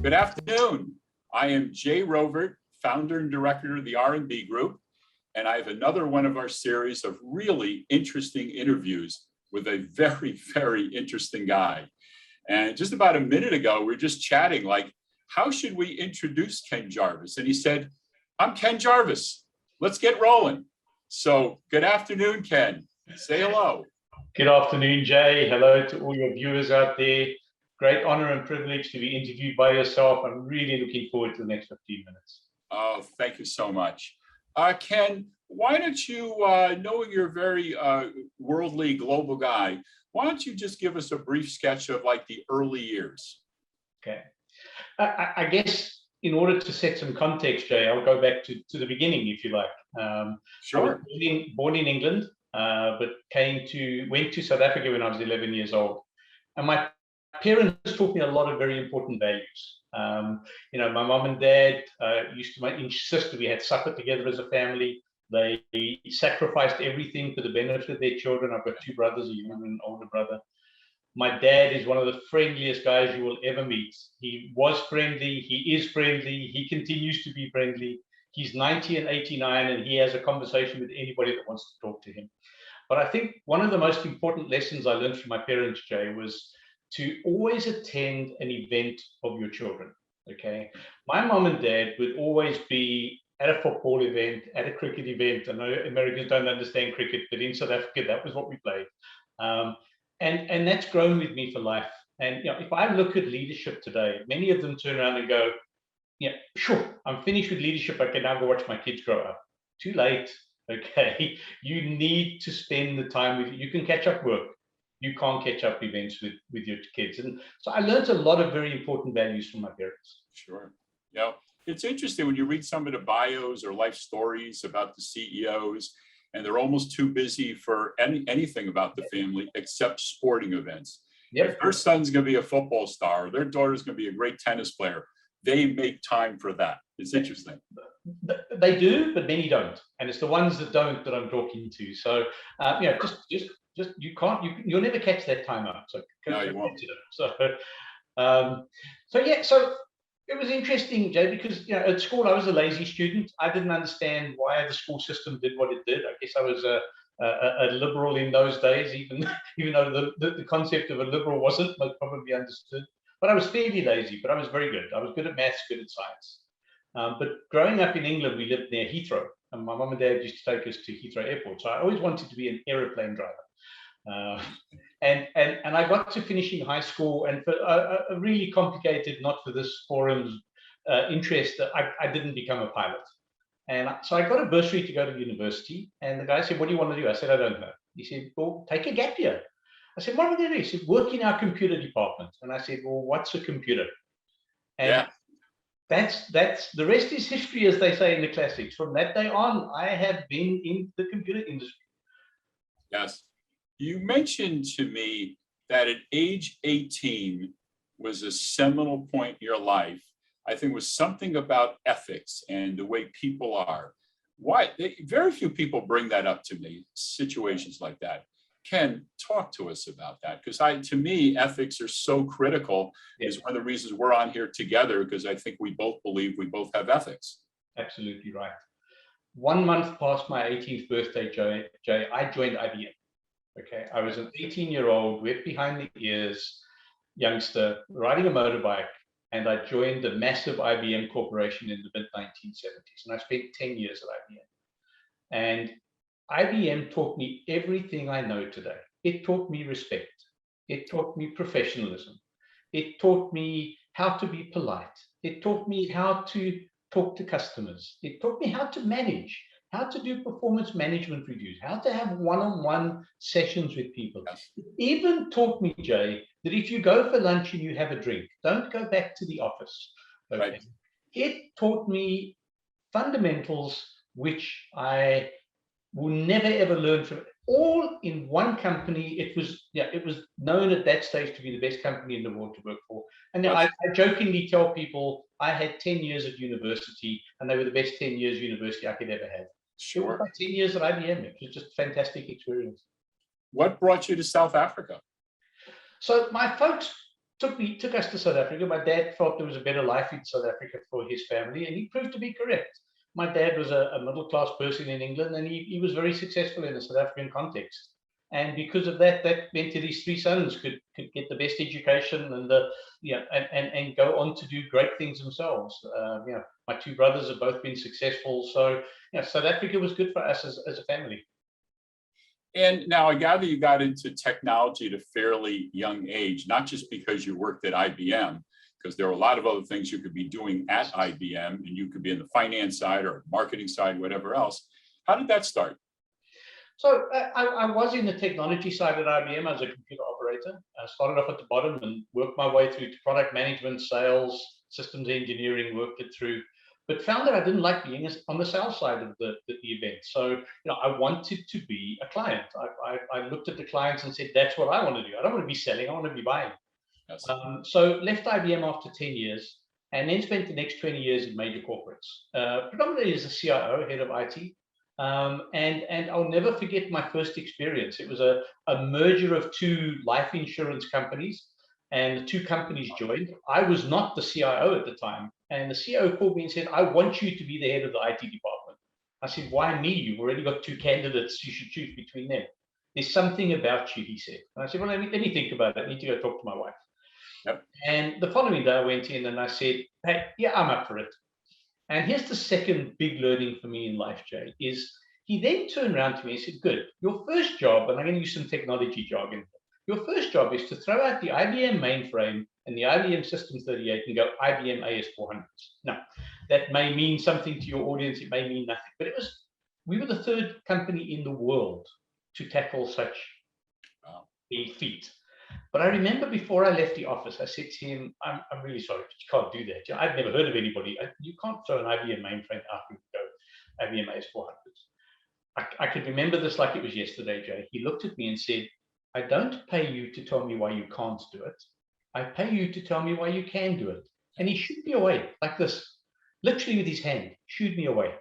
Good afternoon. I am Jay Rovert, founder and director of the R&B Group, and I have another one of our series of really interesting interviews with a very, very interesting guy. And just about a minute ago, we were just chatting like, how should we introduce Ken Jarvis? And he said, I'm Ken Jarvis. Let's get rolling. So good afternoon, Ken. Say hello. Good afternoon, Jay. Hello to all your viewers out there. Great honor and privilege to be interviewed by yourself. I'm really looking forward to the next 15 minutes. Oh, thank you so much. Ken, why don't you, knowing you're a very worldly, global guy, why don't you just give us a brief sketch of like the early years? Okay. I guess in order to set some context, Jay, I'll go back to the beginning, if you like. Sure. I was born in England, but went to South Africa when I was 11 years old. And my parents taught me a lot of very important values. My mom and dad used to insist that we had supper together as a family. They sacrificed everything for the benefit of their children. I've got two brothers, a younger and an older brother. My dad is one of the friendliest guys you will ever meet. He was friendly, he is friendly, he continues to be friendly. He's 90 and 89 and he has a conversation with anybody that wants to talk to him. But I think one of the most important lessons I learned from my parents, Jay, was to always attend an event of your children, okay? My mom and dad would always be at a football event, at a cricket event. I know Americans don't understand cricket, but in South Africa, that was what we played. And that's grown with me for life. And if I look at leadership today, many of them turn around and go, yeah, sure, I'm finished with leadership. I can now go watch my kids grow up. Too late, okay? You need to spend the time with, you can catch up work. You can't catch up events with your kids. And so I learned a lot of very important values from my parents. Sure. It's interesting when you read some of the bios or life stories about the CEOs, and they're almost too busy for anything about the family except sporting events. Yep. If their son's going to be a football star, or their daughter's going to be a great tennis player, they make time for that. It's interesting. They do, but many don't. And it's the ones that don't that I'm talking to. So, just you'll never catch that time out. So, no, you won't. So it was interesting, Jay, because at school I was a lazy student. I didn't understand why the school system did what it did. I guess I was a liberal in those days, even though the concept of a liberal wasn't probably understood. But I was fairly lazy, but I was very good. I was good at maths, good at science. But growing up in England, we lived near Heathrow, and my mom and dad used to take us to Heathrow Airport. So I always wanted to be an aeroplane driver. And I got to finishing high school, and for a really complicated, not for this forum's interest, I didn't become a pilot. And so I got a bursary to go to university, and the guy said, what do you want to do? I said, I don't know. He said, well, take a gap year. I said, what am I going to do? He said, work in our computer department. And I said, well, what's a computer? And that's the rest is history, as they say in the classics. From that day on, I have been in the computer industry. Yes. You mentioned to me that at age 18 was a seminal point in your life. I think it was something about ethics and the way people are. Why? Very few people bring that up to me, situations like that. Ken, talk to us about that, because to me, ethics are so critical. It's one of the reasons we're on here together, because I think we both believe we both have ethics. Absolutely right. 1 month past my 18th birthday, Jay, I joined IBM. Okay, I was an 18-year-old, wet behind the ears youngster riding a motorbike, and I joined the massive IBM corporation in the mid-1970s, and I spent 10 years at IBM. And IBM taught me everything I know today. It taught me respect. It taught me professionalism. It taught me how to be polite. It taught me how to talk to customers. It taught me how to manage, how to do performance management reviews, how to have one-on-one sessions with people. It even taught me, Jay, that if you go for lunch and you have a drink, don't go back to the office. Okay? Right. It taught me fundamentals which I will never ever learn from, all in one company. It was known at that stage to be the best company in the world to work for. And I jokingly tell people I had 10 years at university, and they were the best 10 years university I could ever have. Sure. It was like 10 years at IBM. It was just a fantastic experience. What brought you to South Africa? So my folks took us to South Africa. My dad thought there was a better life in South Africa for his family, and he proved to be correct. My dad was a middle-class person in England, and he was very successful in the South African context. And because of that, that meant that his three sons could get the best education and and go on to do great things themselves. My two brothers have both been successful. So South Africa was good for us as a family. And now I gather you got into technology at a fairly young age, not just because you worked at IBM, because there are a lot of other things you could be doing at IBM, and you could be in the finance side or marketing side, whatever else. How did that start? So I was in the technology side at IBM as a computer operator. I started off at the bottom and worked my way through to product management, sales, systems engineering, worked it through, but found that I didn't like being on the sales side of the event. So I wanted to be a client. I looked at the clients and said, that's what I want to do. I don't want to be selling, I want to be buying. Yes. So left IBM after 10 years and then spent the next 20 years in major corporates, predominantly as a CIO, head of IT. And I'll never forget my first experience. It was a merger of two life insurance companies, and the two companies joined. I was not the CIO at the time, and the CIO called me and said, I want you to be the head of the IT department. I said, why me? You've already got two candidates. You should choose between them. There's something about you, he said. And I said, well, let me think about it. I need to go talk to my wife. Yep. And the following day I went in and I said, hey, yeah, I'm up for it. And here's the second big learning for me in life, Jay, is he then turned around to me and said, good, your first job, and I'm going to use some technology jargon, your first job is to throw out the IBM mainframe and the IBM System 38 and go IBM AS400s. Now, that may mean something to your audience, it may mean nothing, but we were the third company in the world to tackle such a feat. But I remember before I left the office, I said to him, I'm really sorry, but you can't do that. I've never heard of anybody. You can't throw an IBM mainframe out and go IBM AS400s. I could remember this like it was yesterday, Jay. He looked at me and said, I don't pay you to tell me why you can't do it. I pay you to tell me why you can do it. And he shooed me away like this, literally with his hand, shooed me away.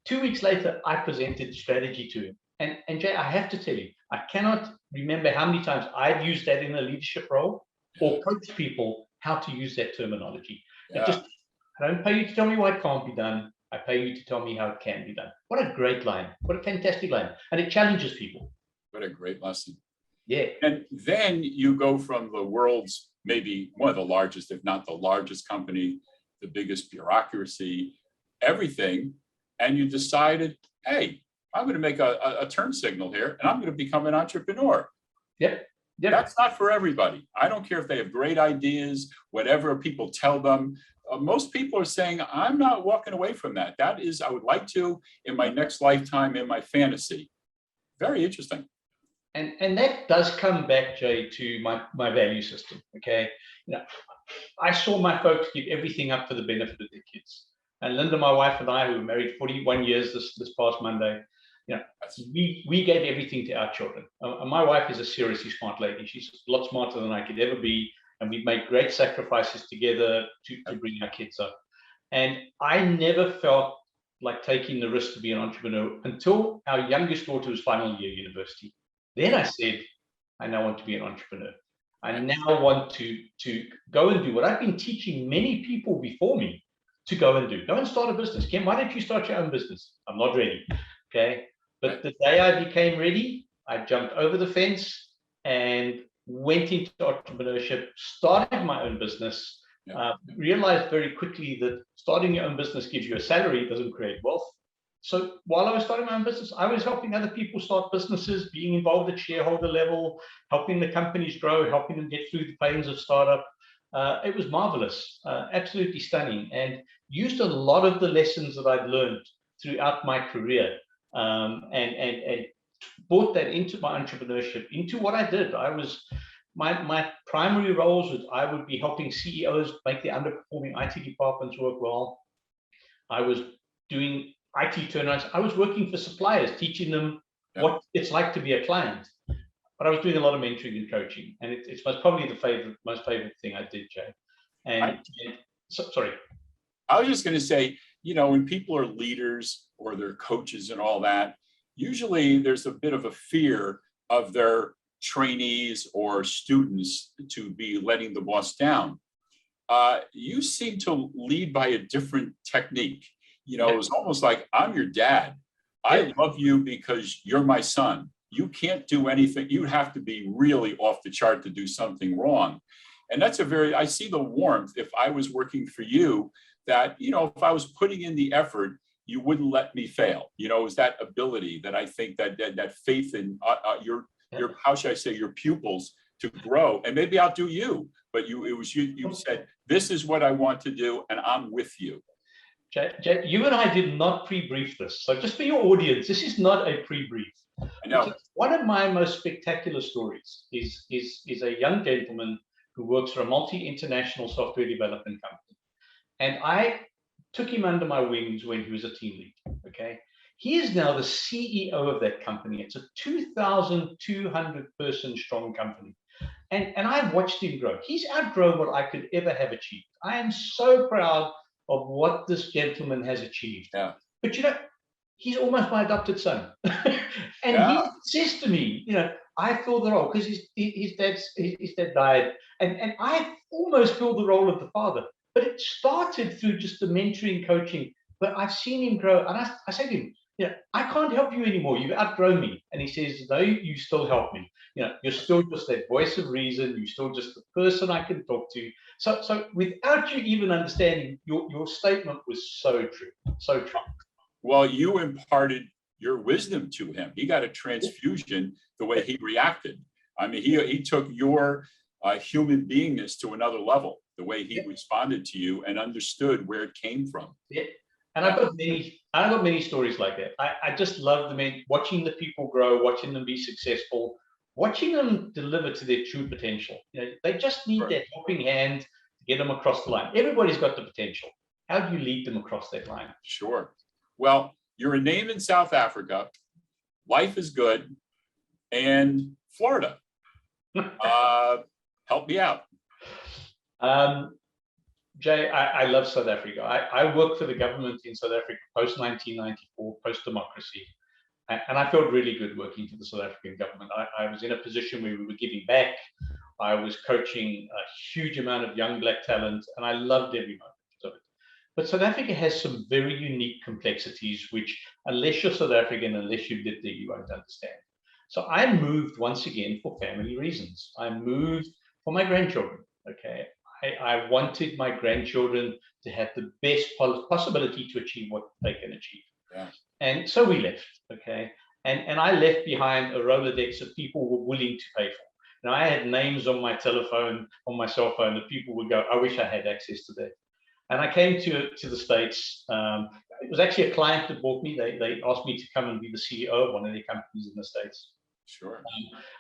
2 weeks later, I presented strategy to him. And Jay, I have to tell you, I cannot remember how many times I've used that in a leadership role or coached people how to use that terminology. I don't pay you to tell me why it can't be done. I pay you to tell me how it can be done. What a great line. What a fantastic line. And it challenges people. What a great lesson. Yeah. And then you go from the world's maybe one of the largest, if not the largest company, the biggest bureaucracy, everything, and you decided, hey, I'm going to make a turn signal here, and I'm going to become an entrepreneur. Yep. That's not for everybody. I don't care if they have great ideas, whatever people tell them. Most people are saying, I'm not walking away from that. That is, I would like to in my next lifetime, in my fantasy. Very interesting. And that does come back, Jay, to my value system. Okay. I saw my folks give everything up for the benefit of their kids. And Linda, my wife, and I, who were married 41 years this past Monday, we gave everything to our children. My wife is a seriously smart lady. She's a lot smarter than I could ever be. And we've made great sacrifices together to bring our kids up. And I never felt like taking the risk to be an entrepreneur until our youngest daughter was final year university. Then I said, I now want to be an entrepreneur. I now want to go and do what I've been teaching many people before me to go and do. Go and start a business. Ken, why don't you start your own business? I'm not ready. Okay. But the day I became ready, I jumped over the fence and went into entrepreneurship, started my own business, realized very quickly that starting your own business gives you a salary, it doesn't create wealth. So while I was starting my own business, I was helping other people start businesses, being involved at shareholder level, helping the companies grow, helping them get through the pains of startup. It was marvelous, absolutely stunning, and used a lot of the lessons that I'd learned throughout my career, and brought that into my entrepreneurship, into what I did. I was my primary roles was I would be helping CEOs make their underperforming IT departments work well. I was doing IT turnarounds. I was working for suppliers, teaching them what it's like to be a client. But I was doing a lot of mentoring and coaching, and it's probably the most favorite thing I did, Jay. Sorry. I was just going to say, when people are leaders or they're coaches and all that, usually there's a bit of a fear of their trainees or students to be letting the boss down. You seem to lead by a different technique. You know, it was almost like, I'm your dad. I love you because you're my son. You can't do anything. You have to be really off the chart to do something wrong. And that's I see the warmth if I was working for you, that, you know, if I was putting in the effort, you wouldn't let me fail. You know, it was that ability that I think that faith in your, how should I say, your pupils to grow, and maybe outdo you, but you said, this is what I want to do, and I'm with you. Jay, you and I did not pre-brief this. So just for your audience, this is not a pre-brief. I know. One of my most spectacular stories is a young gentleman who works for a multi-international software development company. And I took him under my wings when he was a team lead, okay? He is now the CEO of that company. It's a 2,200 person strong company. And I've watched him grow. He's outgrown what I could ever have achieved. I am so proud of what this gentleman has achieved. Yeah. But you know, he's almost my adopted son. And he says to me, you know, I fill the role because his dad died. And I almost fill the role of the father. But it started through just the mentoring, coaching. But I've seen him grow. And I said to him, you know, I can't help you anymore. You've outgrown me. And he says, no, you still help me. You know, you're still just that voice of reason. You're still just the person I can talk to. So without you even understanding, your statement was so true. So true. Well, you imparted your wisdom to him. He got a transfusion the way he reacted. I mean, he took your human beingness to another level, the way he responded to you and understood where it came from. Yeah. And I've got many stories like that. I just love them, watching the people grow, watching them be successful, watching them deliver to their true potential. You know, they just need that helping hand to get them across the line. Everybody's got the potential. How do you lead them across that line? Sure. Well, you're a name in South Africa. Life is good. And Florida. Help me out. Jay, I love South Africa. I worked for the government in South Africa post-1994, post-democracy. And I felt really good working for the South African government. I was in a position where we were giving back. I was coaching a huge amount of young Black talent, and I loved every moment of it. But South Africa has some very unique complexities, which unless you're South African, unless you lived there, you won't understand. So I moved once again for family reasons. I moved for my grandchildren, okay? I wanted my grandchildren to have the best possibility to achieve what they can achieve. Yeah. And so we left, okay? And I left behind a Rolodex of people who were willing to pay for. Now, I had names on my telephone, on my cell phone, that people would go, I wish I had access to that. And I came to the States. It was actually a client that bought me. They asked me to come and be the CEO of one of their companies in the States. Sure.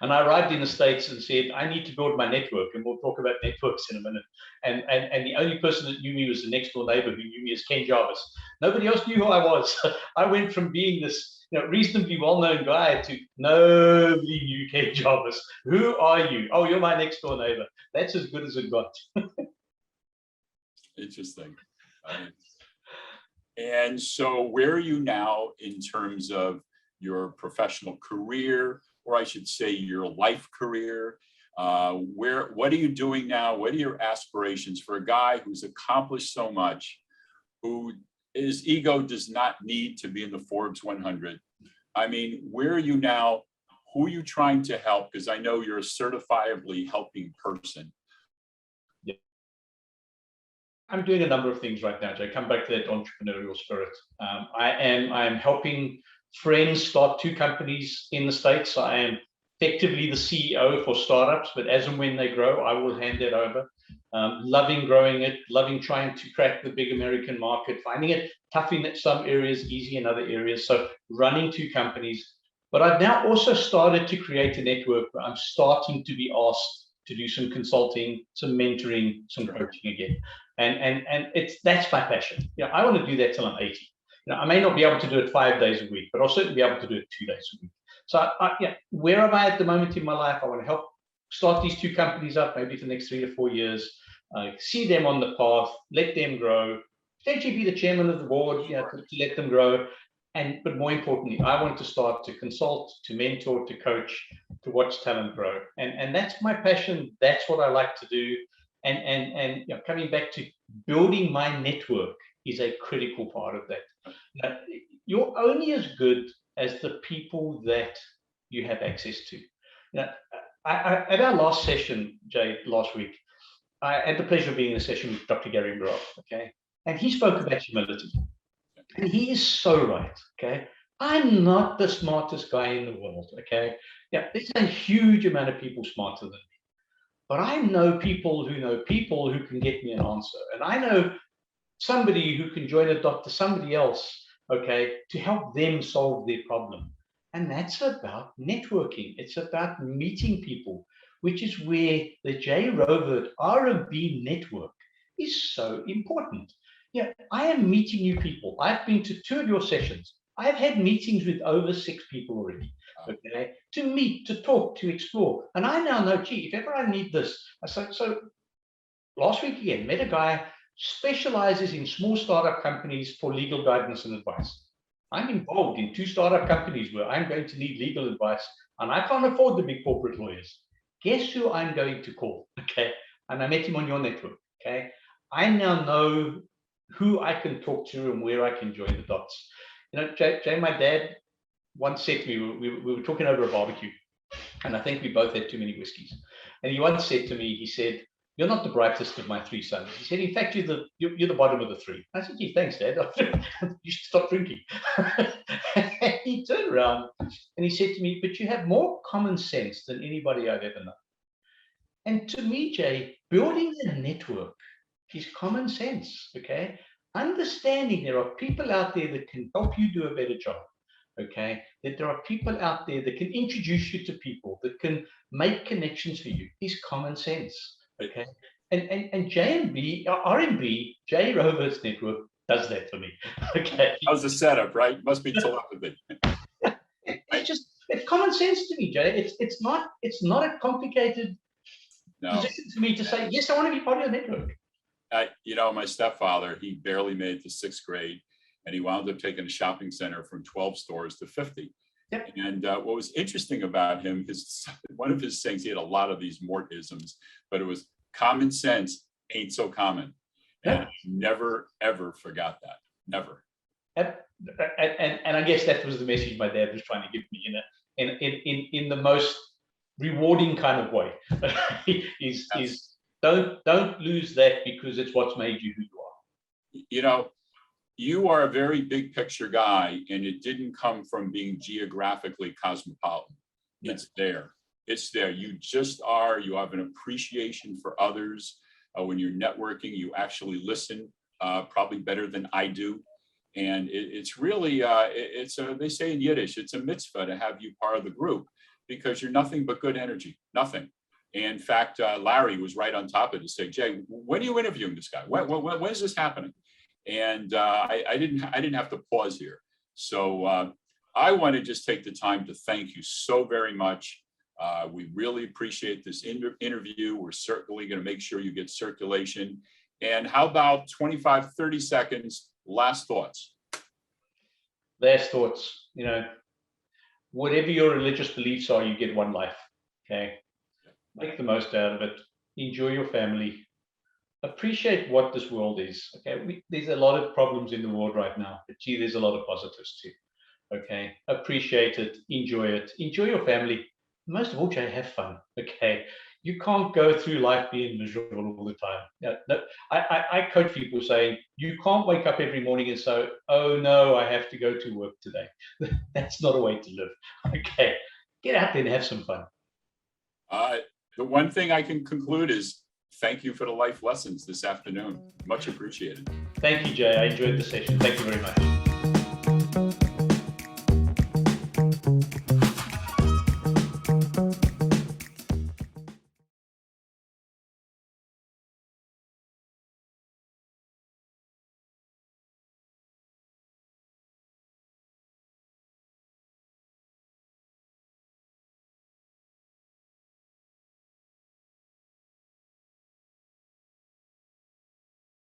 And I arrived in the States and said, I need to build my network, and we'll talk about networks in a minute. And the only person that knew me was the next door neighbor who knew me as Ken Jarvis. Nobody else knew who I was. I went from being this reasonably well-known guy to nobody knew Ken Jarvis. Who are you? Oh, you're my next door neighbor. That's as good as it got. Interesting. And so where are you now in terms of your professional career, or I should say your life career? What are you doing now? What are your aspirations for a guy who's accomplished so much, who his ego does not need to be in the Forbes 100? I mean, where are you now? Who are you trying to help? Because I know you're a certifiably helping person. Yeah. I'm doing a number of things right now, Jay. Come back to that entrepreneurial spirit. I am helping friends start 2 companies in the States. I am effectively the CEO for startups, but as and when they grow, I will hand that over. Loving growing it, loving trying to crack the big American market, finding it tough in some areas, easy in other areas. So running 2 companies. But I've now also started to create a network where I'm starting to be asked to do some consulting, some mentoring, some coaching again. And that's my passion. I want to do that till I'm 80. I may not be able to do it 5 days a week, but I'll certainly be able to do it 2 days a week. So where am I at the moment in my life? I want to help start these 2 companies up, maybe for the next 3 to 4 years, see them on the path, let them grow, potentially be the chairman of the board, to let them grow. But more importantly, I want to start to consult, to mentor, to coach, to watch talent grow. And that's my passion. That's what I like to do. And you know, coming back to building my network is a critical part of that. Now, you're only as good as the people that you have access to. Now, at our last session, Jay, last week, I had the pleasure of being in a session with Dr. Gary Groff, okay? And he spoke about humility. And he is so right, okay? I'm not the smartest guy in the world, okay? Yeah, there's a huge amount of people smarter than me. But I know people who can get me an answer. And I know somebody who can join a doctor, somebody else, okay, to help them solve their problem. And that's about networking. It's about meeting people, which is where the J. Rovert R&B network is so important. Yeah, I am meeting new people. I've been to 2 of your sessions. I've had meetings with over 6 people already, okay, to meet, to talk, to explore. And I now know, gee, if ever I need this, so last week again, met a guy specializes in small startup companies for legal guidance and advice. I'm involved in 2 startup companies where I'm going to need legal advice, and I can't afford the big corporate lawyers. Guess who I'm going to call? Okay, and I met him on your network. Okay, I now know who I can talk to and where I can join the dots. You know, Jay, my dad once said to me, we were talking over a barbecue, and I think we both had too many whiskeys. And he once said to me, he said, "You're not the brightest of my 3 sons." He said, "In fact, you're the bottom of the 3." I said, "Gee, thanks, Dad. You should stop drinking." And he turned around and he said to me, "But you have more common sense than anybody I've ever known." And to me, Jay, building a network is common sense, okay? Understanding there are people out there that can help you do a better job, okay? That there are people out there that can introduce you to people, that can make connections for you is common sense, okay? And J&B, R&B, J. Rovert's network does that for me, okay? That was the setup, right? Must be telepathy. It's common sense to me, Jay. It's not a complicated position for me to say, yes, I want to be part of your network. You know, my stepfather, he barely made it to 6th grade, and he wound up taking a shopping center from 12 stores to 50. Yep. And what was interesting about him is one of his sayings, he had a lot of these Mortisms, but it was common sense ain't so common. And I never, ever forgot that. Never. And I guess that was the message my dad was trying to give me in the most rewarding kind of way. is don't lose that, because it's what's made you who you are. You know, you are a very big picture guy, and it didn't come from being geographically cosmopolitan. It's there. It's there. You just are. You have an appreciation for others. When you're networking, you actually listen probably better than I do. And it's really, they say in Yiddish, it's a mitzvah to have you part of the group, because you're nothing but good energy, nothing. And in fact, Larry was right on top of it to say, "Jay, when are you interviewing this guy? When is this happening?" And I didn't have to pause here. So I want to just take the time to thank you so very much. We really appreciate this interview. We're certainly going to make sure you get circulation. And how about 25, 30 seconds, last thoughts? Last thoughts, you know, whatever your religious beliefs are, you get one life, okay? Make the most out of it. Enjoy your family. Appreciate what this world is, okay? There's a lot of problems in the world right now, but gee, there's a lot of positives too, okay? Appreciate it. Enjoy your family. Most of all, Jay, have fun, okay? You can't go through life being miserable all the time. No, I coach people saying, you can't wake up every morning and say, "Oh no, I have to go to work today." That's not a way to live, okay? Get out there and have some fun. The one thing I can conclude is thank you for the life lessons this afternoon. Much appreciated. Thank you, Jay. I enjoyed the session. Thank you very much.